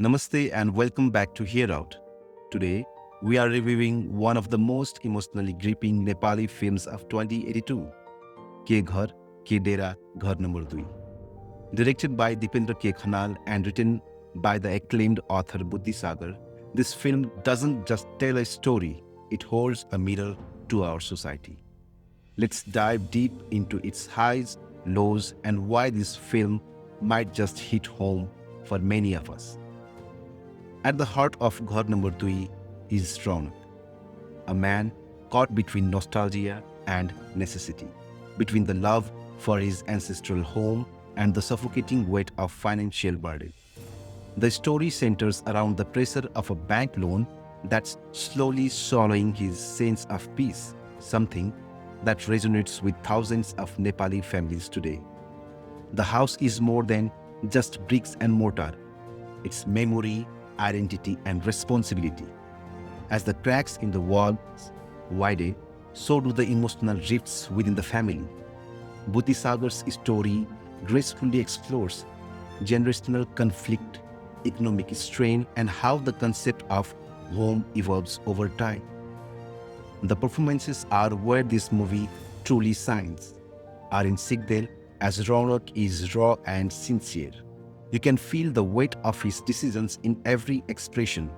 Namaste and welcome back to Hearout. Today, we are reviewing one of the most emotionally gripping Nepali films of 2082, Ke Ghar Ke Dera, Ghar No. Directed by Dipendra K. Khanal and written by the acclaimed author Buddhi Sagar, this film doesn't just tell a story, it holds a mirror to our society. Let's dive deep into its highs, lows, and why this film might just hit home for many of us. At the heart of Ghar No. is Raunak, a man caught between nostalgia and necessity, between the love for his ancestral home and the suffocating weight of financial burden. The story centers around the pressure of a bank loan that's slowly swallowing his sense of peace, something that resonates with thousands of Nepali families today. The house is more than just bricks and mortar. It's memory, identity, and responsibility. As the cracks in the walls widen, so do the emotional rifts within the family. Buddhi Sagar's story gracefully explores generational conflict, economic strain, and how the concept of home evolves over time. The performances are where this movie truly shines. Aryan Sigdel as Raunak is raw and sincere. You can feel the weight of his decisions in every expression,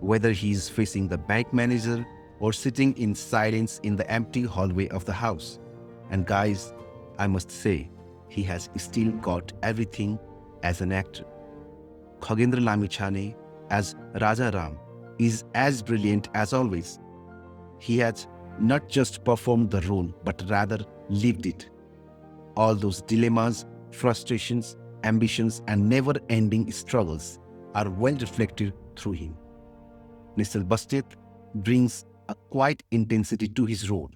whether he is facing the bank manager or sitting in silence in the empty hallway of the house. And guys, I must say, he has still got everything as an actor. Khagendra Lamichhane as Raja Ram is as brilliant as always. He has not just performed the role, but rather lived it. All those dilemmas, frustrations, ambitions, and never-ending struggles are well reflected through him. Nisal Bastet brings a quiet intensity to his role,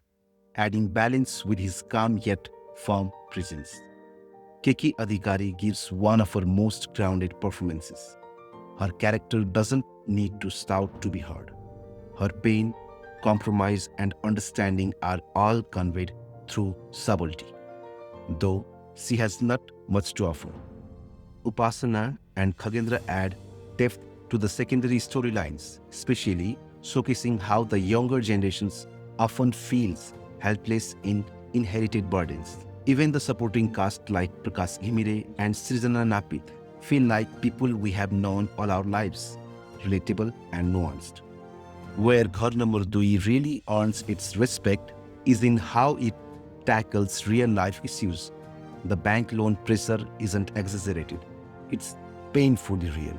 adding balance with his calm yet firm presence. Keki Adhikari gives one of her most grounded performances. Her character doesn't need to shout to be heard. Her pain, compromise, and understanding are all conveyed through subtlety, though she has not much to offer. Upasana and Khagendra add depth to the secondary storylines, especially showcasing how the younger generations often feels helpless in inherited burdens. Even the supporting cast like Prakash Ghimire and Srijana Napit feel like people we have known all our lives, relatable and nuanced. Where Ghar No. really earns its respect is in how it tackles real-life issues. The bank loan pressure isn't exaggerated. It's painfully real.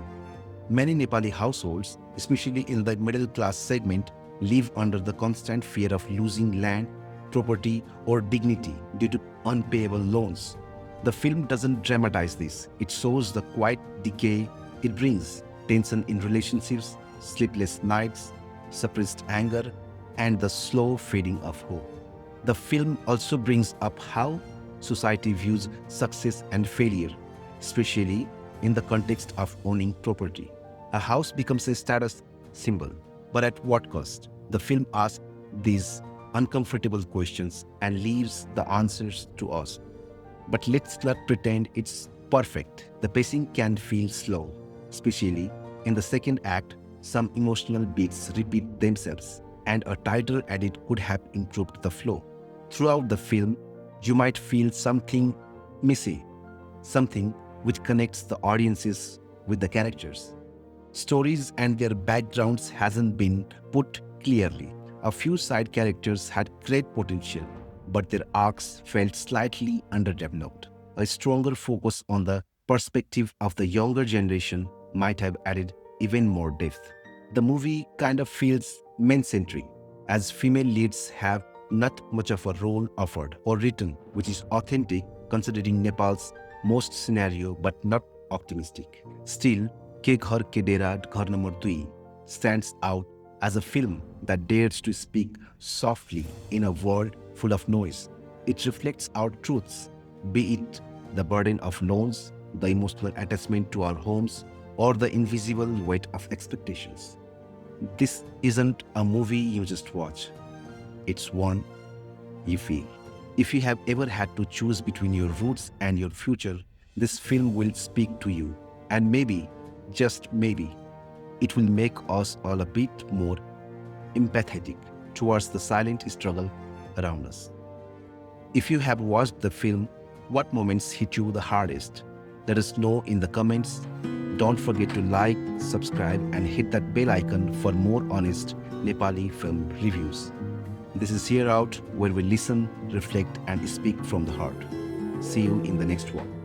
Many Nepali households, especially in the middle-class segment, live under the constant fear of losing land, property, or dignity due to unpayable loans. The film doesn't dramatize this. It shows the quiet decay it brings, tension in relationships, sleepless nights, suppressed anger, and the slow fading of hope. The film also brings up how society views success and failure, especially in the context of owning property. A house becomes a status symbol, but at what cost? The film asks these uncomfortable questions and leaves the answers to us. But let's not pretend it's perfect. The pacing can feel slow, especially in the second act. Some emotional beats repeat themselves, and a tighter edit could have improved the flow. Throughout the film, you might feel something missing, something which connects the audiences with the characters. Stories and their backgrounds hasn't been put clearly. A few side characters had great potential, but their arcs felt slightly underdeveloped. A stronger focus on the perspective of the younger generation might have added even more depth. The movie kind of feels men-centric, as female leads have not much of a role offered or written, which is authentic considering Nepal's most scenario but not optimistic. Still, Ke Ghar Ke Dera, Ghar No. stands out as a film that dares to speak softly in a world full of noise. It reflects our truths, be it the burden of loans, the emotional attachment to our homes, or the invisible weight of expectations. This isn't a movie you just watch. It's one you feel. If you have ever had to choose between your roots and your future, this film will speak to you. And maybe just maybe, it will make us all a bit more empathetic towards the silent struggle around us. If you have watched the film, what moments hit you the hardest? Let us know in the comments. Don't forget to like, subscribe, and hit that bell icon for more honest Nepali film reviews. This is Hearout, where we listen, reflect, and speak from the heart. See you in the next one.